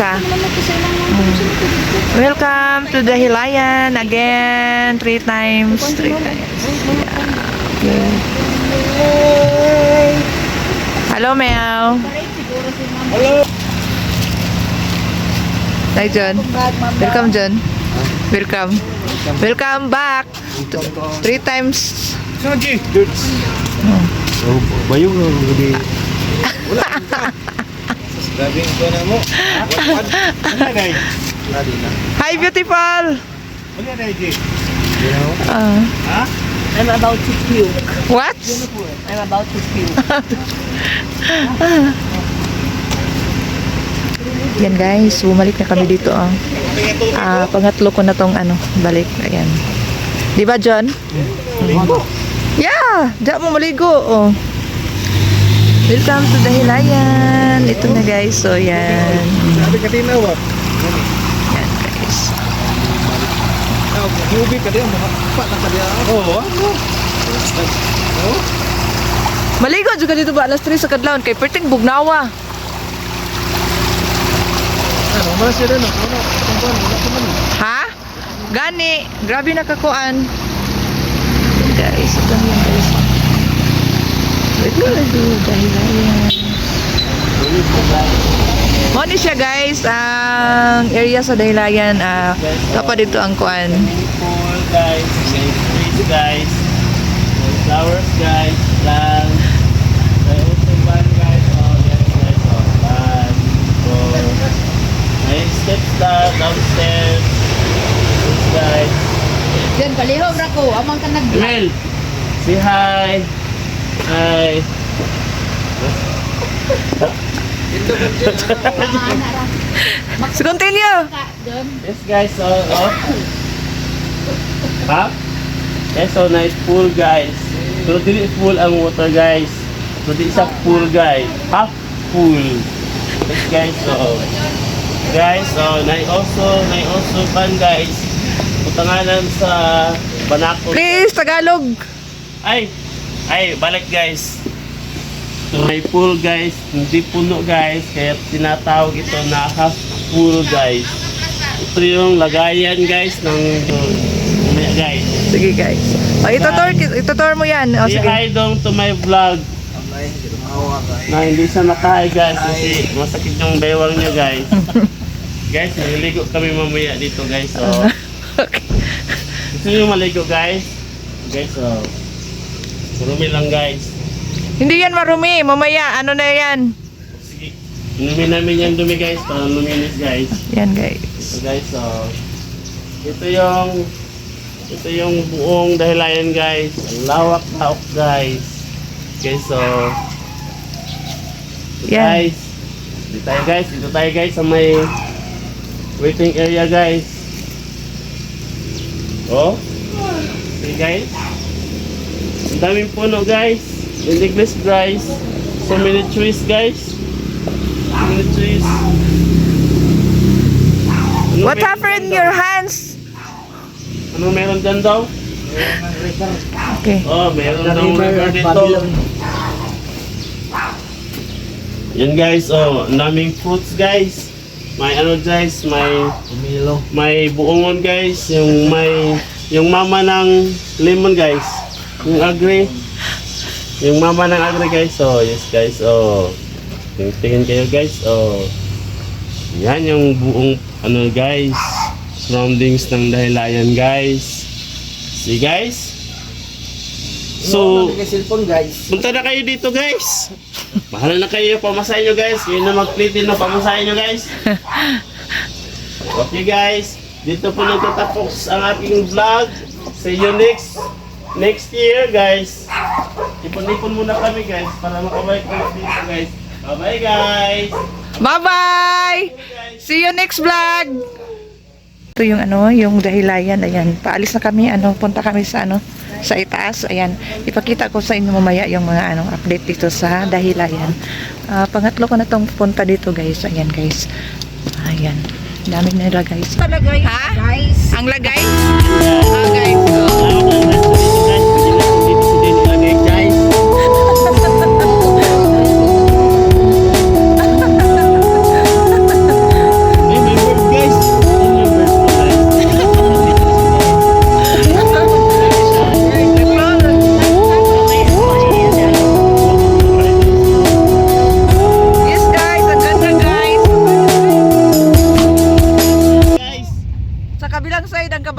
isa. Welcome to the Hilayan again. 3 times. 3 times. Yeah. Okay. Hello, Mel. Hello. Hi, John. Welcome, John. Welcome. Welcome back. 3 times. Saji. Oh, bayong gabi. Wala. Grabe ko na mo. Wala dai. Hi, beautiful. Wala dai, Ji. Ha? I'm about to puke. What? I'm about to puke. Yan guys, bumalik na kami dito. Pangatlo ko na tong balik. Ayan. Di ba, John? Yeah! Diyan mo maligo. Oh. Welcome to the Hilayan. Ito na guys. So, yan. Sabi ka din na wa. Yan guys. Yubi ka din mo. Pa na ka dia. Oh. Oh. Maligo juga dito ba alas 3 sa kadlawon kay perting bugnawa. Ano, mas sila no. Ano, Ha? Gani, grabe na kakuan. Guys, ito na yan guys. Welcome to the Hilayan. Moni siya guys, ang area sa Dahilayan, kapag dito ang kuan. Pool guys, may trees guys, may flowers guys, plants, may ocean ban guys, oh yes guys, oh ban, may steps downstairs, yes guys. Diyan, kalihog ra ko. Amang ka nag-vlog. Mel, say hi. Hi. So continue! Yes guys, so ha? Yes, so nice pool guys. Pero dili full ang water guys. So di sa pool guys. Half pool. Yes guys, so also pan guys. Putanganan sa Banako. Please, Tagalog! Ay, balik guys. So may pool guys, hindi puno guys, kaya tinatawag ito na half pool guys. Ito yung lagayan guys ng guys. Sige guys. Itutur mo yan. O Say sige. hi dong to my vlog. Na hindi siya makahay guys kasi masakit yung bewang niya guys. Guys, naliligo kami mamaya dito guys. So, Okay. gusto nyo maligo guys? Guys, so, marumi lang guys. Hindi yan marumi. Mamaya, ano na yan? Sige, inumin namin yan dumi guys para luminis guys. Yan guys. So guys, so ito yung buong Dahilayan guys. Lawak-lawak guys. Guys, so Yan. dito tayo guys sa may waiting area guys. Oh. See guys. Ang daming puno guys. In English guys. So many trees guys. So many trees. Ano What meron happened in dyan your daw? hands? Ano meron dyan daw? Okay. Oh, meron daw river dito. Yan guys, oh, ang daming fruits guys. May guys, may buongon guys, yung mama ng lemon guys. Yung agri. Yung mama ng agri guys. Oh, yes guys. Oh. Tingin kayo guys. Oh. Yan yung buong guys, surroundings ng Dahilayan guys. See guys? So, punta na kayo dito guys. Bahala na kayo, pamasahin nyo guys. Kayo na mag-plate na pamasahin nyo guys. Okay guys, dito po nagtatapos ang aking vlog. See you next year guys. Ipon-ipon muna kami guys para makabalik ulit dito guys. Bye bye guys. Bye-bye! See you next vlog! Ito yung yung Dahilayan. Ayan, paalis na kami. Punta kami sa sa itaas. Ayan, ipakita ko sa inyo mamaya yung mga update dito sa Dahilayan. Pangatlo ko na tong punta dito guys. Ayan guys. Ayan. Daming nila guys. Talagay, Ha? guys. Ang lagay? Guys.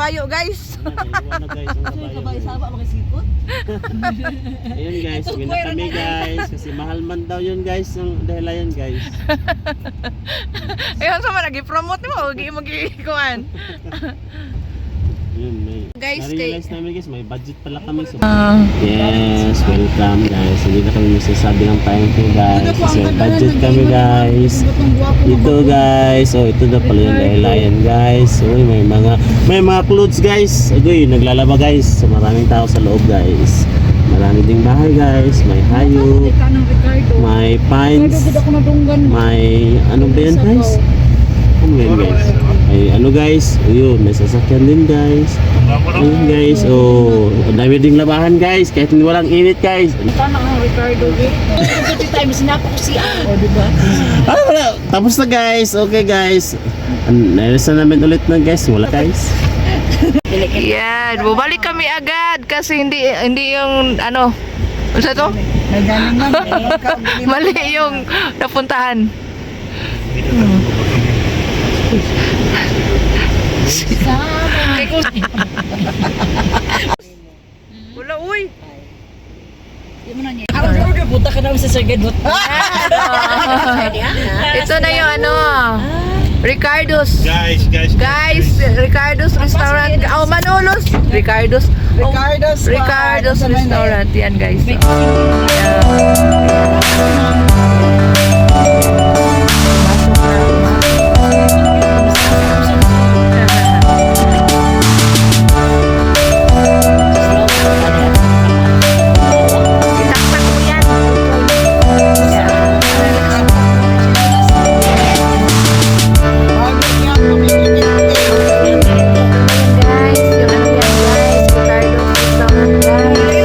kabayo, guys. Naiwan na guys ang kabayo. Sama makisipot. Ayun guys, uwi na kami guys. Kasi mahal man daw yun guys. Ang dahilan guys. Ayun, sama, nag-promote mo. Mag-ikuan. Yun, may. Guys, Na-realize namin guys, may budget pala kami. So, Ah. yes, welcome guys. Hindi na kami masasabi ng thank you guys. Kasi may budget kami guys. Ito guys. Oh, ito na pala yung dahilan guys. Uy, may mga clothes guys. Agoy, naglalaba guys. So, maraming tao sa loob guys. Marami ding bahay guys. May hayop. May pines. May ano ba yan guys? Ano ba yan guys? Ay ano guys? Ayun, may sasakyan din guys. Ayun guys. Oh, ang dami ding labahan guys. Kahit hindi walang init guys. Tama ang Ricardo. Every time sinapa ko si Ako, di ba? Ah, wala. Tapos na guys. Okay guys. Nailasan namin ulit na guys. Wala guys. Yan, bumalik kami agad kasi hindi yung ano, ano to? Mali yung napuntahan. Wala, uy. Punta ka naman sa Sargadot. Ito na yung ano, Ricardo's. Guys. Guys, Ricardo's Restaurant. Oh, Manolos. Ricardo's Restaurant. Yan, guys. Itaktak mo yan. Guys, yung ano yan, guys. Ricardo's Restaurant, guys. Yan.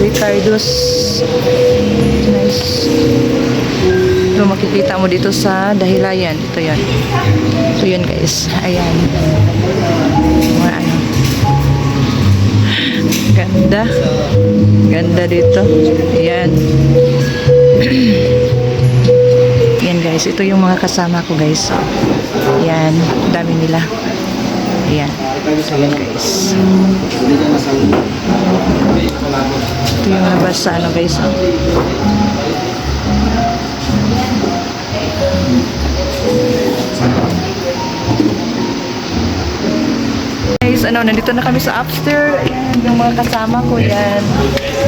Ricardo's. Nice. Ito makikita mo dito sa Dahilayan. Ito yan. So yun guys. Ayan. Mga ano. Ganda. Ganda dito. Ayan. Yan guys. Ito yung mga kasama ko guys. So, yan. Dami nila. Ayan. Ayan guys. Ito yung labas sa ano guys. Oh. Guys, ano, nandito na kami sa upstairs. Ayan, yung mga kasama ko yan.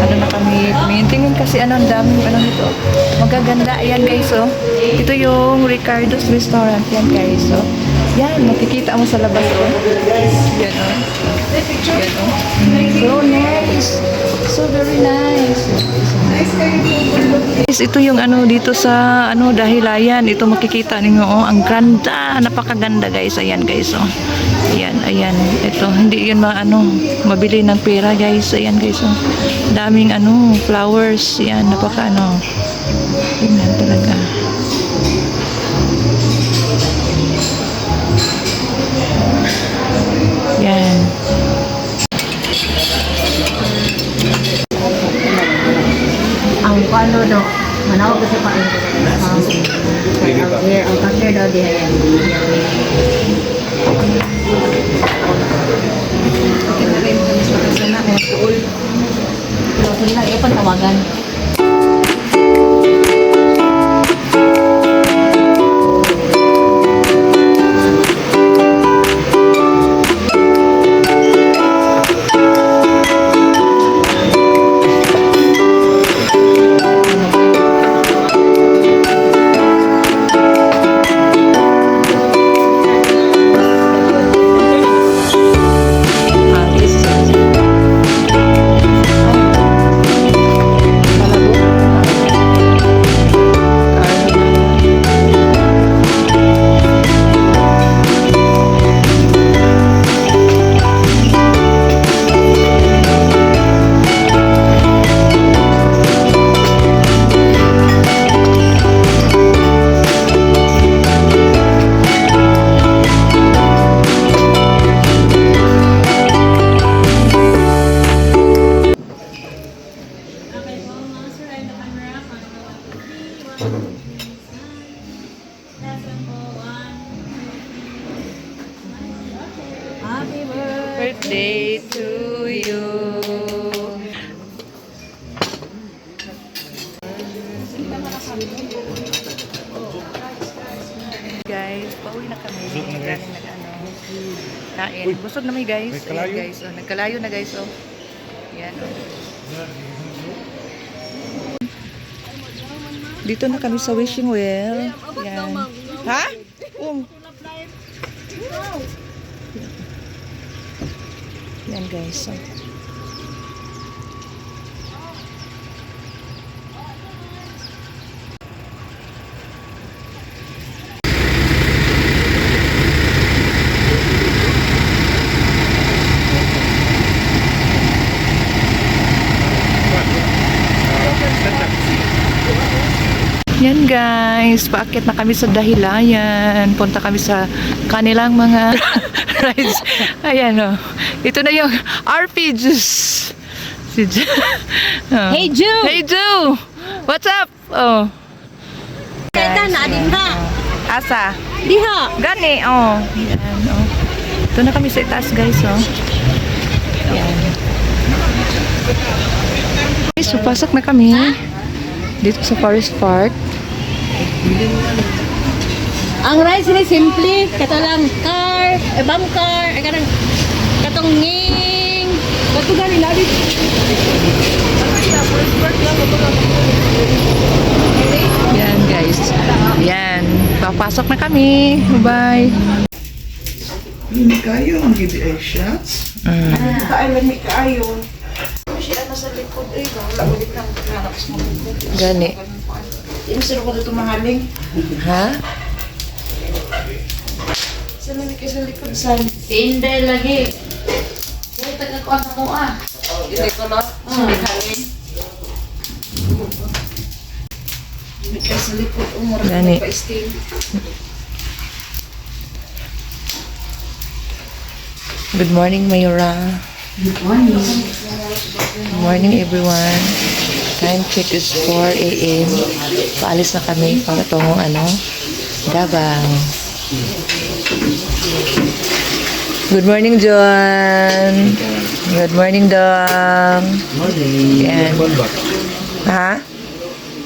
Ano na kami, tingin kasi ano, ang daming ano nito. Magaganda. Ayan guys, oh. Ito yung Ricardo's Restaurant. Yan guys, oh. Yan, makikita mo sa labas, oh. Yan, oh. Yan, oh. So nice. So very nice. Guys, ito yung ano dito sa ano Dahilayan. Ito makikita ninyo, oh. Ang ganda. Napakaganda guys. Ayan guys, oh. Ayan, ayan. Ito, hindi yun mabili ng pera guys. Ayan guys, oh. Daming ano, flowers. Ayan, napaka ano. Tingnan talaga. Yan. Ang palo do, manaw ko sa pain ko. Ang kasir daw diha yan. Okay, na rin kami sa kasana. Wala, birthday to you. Guys, pauwi na kami. Galing kain. Busog na may guys. Ayan, guys. Oh, nagkalayo na guys. Oh. Yan. Oh. Dito na kami sa wishing well. Yan. Ha? Yan guys. Oh. Yan guys, paakyat na kami sa Dahilayan. Punta kami sa kanilang mga rides. Ayan o. Ito na yung RP Juice. Si oh. Hey, Ju! Hey Ju! What's up? Oh. Kaya na din ha. Asa? Diha. Gani, oh. Yan, oh. Ito na kami sa itaas guys, oh. Yan. Okay, so pasok na kami. Dito sa Forest Park. Ang rides ni simple, kato lang car, bum car, ay kanang katong nging. Kato gani lagi. Yan guys. Yan. Papasok na kami. Bye. Hindi kayo ang GBI shots. Kailan ni kayo? Siya na sa likod eh. Wala ulit ng hanap sa mga likod. Gani. Hindi sino ko dito mahaling. Ha? Saan na kayo sa likod sa Tinday lagi. Kaya taga-kuan sa kuha. Hindi ko na. Hindi haling. Hindi kayo sa likod. Umar Gani. ko pa-steam. Good morning, Mayura. Good morning. Good morning, everyone. Time check is 4 a.m. Paalis na kami patungong Davao. Good morning, John. Good morning, Dong. Yan. Ha?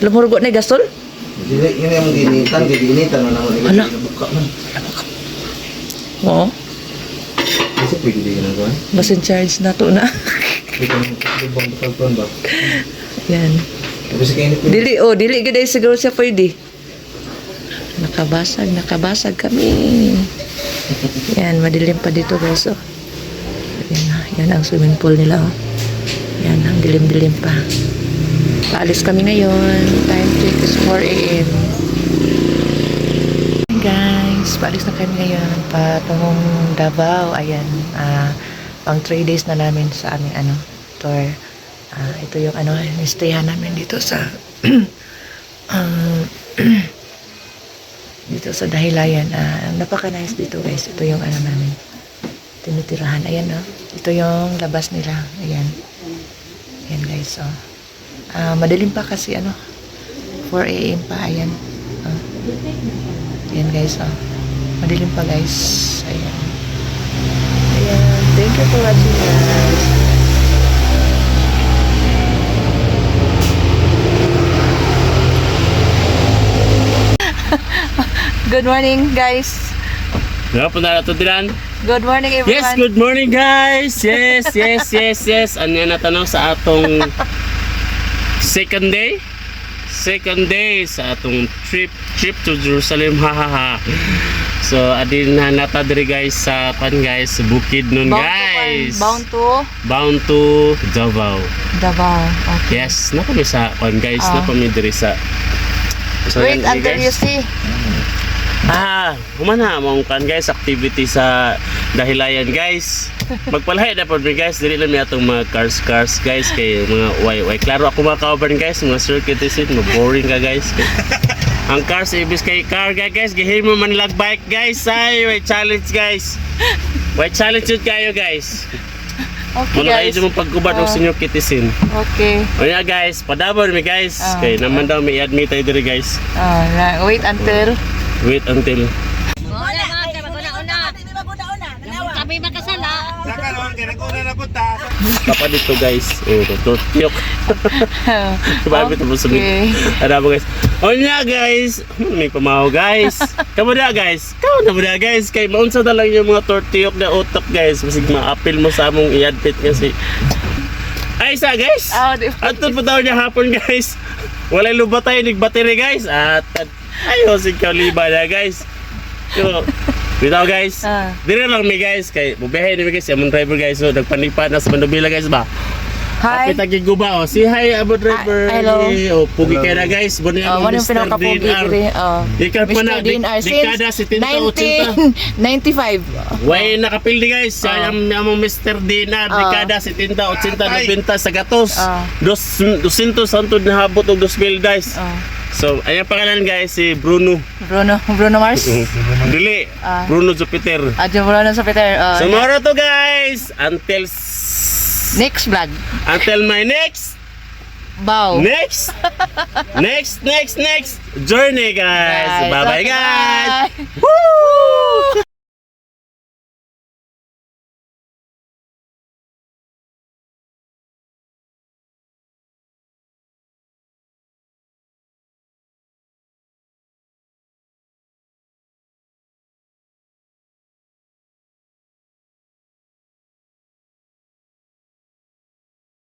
Lumurgo na yung gasol? Hindi yung ginitan mo naman. Hala. Buka man. Oo. Kasi pwede din ginagawa. Mas in charge na to na. Dito bang bukan ba? Yan. Tapos kainit mo. Dili gid ay siguro siya pwede. Nakabasag kami. Yan, madilim pa dito guys. Oh. Yan ang swimming pool nila. Oh. Yan, ang dilim-dilim pa. Paalis kami ngayon. Time check is 4 a.m. Hey guys, paalis na kami ngayon patungong Davao. Ayan, pang 3 days na namin sa aming tour. Ito yung stayhan namin dito sa dito sa Dahilayan. Napaka-nice dito guys. Ito yung namin tinitirahan. Ayan ito yung labas nila. Ayan. Ayan guys. Oh. Madilim pa kasi 4 a.m. pa. Ayan. Ayan guys. Oh. Madilim pa guys. Ayan. Ayan. Thank you for watching guys. Good morning, guys. Punta na ito dilan. Good morning, everyone. Yes, good morning guys. Yes. Ano na tanong sa atong second day sa atong trip to Jerusalem. Hahaha. So adin na nata diri guys sa guys, bukid nun guys. Bound to Davao. Okay. Yes, na kami sa guys, na kami diri sa. So, Wait yan, until you guys. see. Humana mong guys activity sa Dahilayan guys. Magpalahay na po guys, dili lang mi atong mga cars guys kay mga way klaro ako mga kauban guys, mga circuit is it, boring ka guys. Ang cars ibis kay car guys, gihimo man lag bike guys, ay way challenge guys. Way challenge yun kayo guys. Okay, Muna guys. kayo mong pagkubat ng senior kitisin. Okay. O nga guys, padabor mi guys. Kay naman daw may admit tayo diri guys. Wait until. Wait until. Kami makasala. Papa dito guys. Tortiyok. Babi ito po Okay. Ada ba guys? O niya guys. May pamahaw guys. Kamu na guys. Kamu na guys. Kay maunsa na lang yung mga tortiyok na utak guys. Masig ma-appeal mo sa among i-admit kasi. Ay isa guys. Di ba? At po daw niya hapon guys. Walay lubatay nig battery guys. At ayo sig liba na guys. So, bitaw guys. Dire lang mi guys kay bubiyahe ni guys among driver guys. So nagpanipa na sa Mandubila guys ba. Hi. Kapit agi guba oh. Si hi abo driver. Hello. Oh, pugi kay na guys. Buni ang Ano yung Mr. pinakapogi DNR. diri? Ikaw pa na Mr. DNR dekada since 70 80. 1995. Way nakapildi guys. Siya ang among Mr. DNR dekada 70 80 90 sa gatos. 200 santod na habot og 2000 guys. So, ayan pangalan guys si Bruno. Bruno Mars. Dili. Bruno Jupiter. Bruno sa Peter. So, moro to guys. Next vlog. Until my next Bow. next journey guys. Guys, Bye bye okay, guys. bye. Woo!